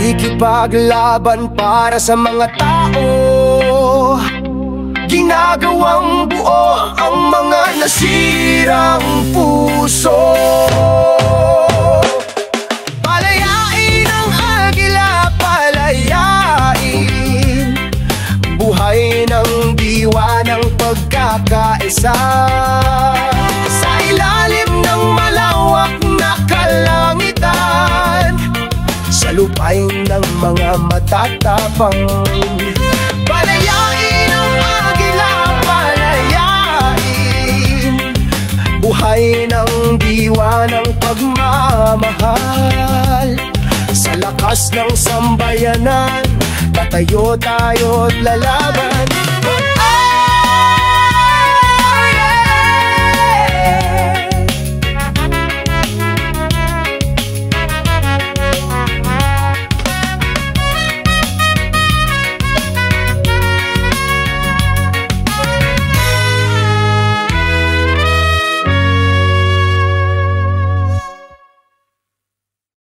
nakikipaglaban para sa mga tao. Ginagawang buo ang mga nasirang puso. Palayain ang agila, palayain. Buhay ng diwa ng pagkakaisa. Sa ilalim ng malawak na kalangitan, sa lupain ng mga matatapang. Palayain ang agila, palayain. Buhay ng diwa ng pagmamahal. Sa lakas ng sambayanan, tatayo tayo't lalaban.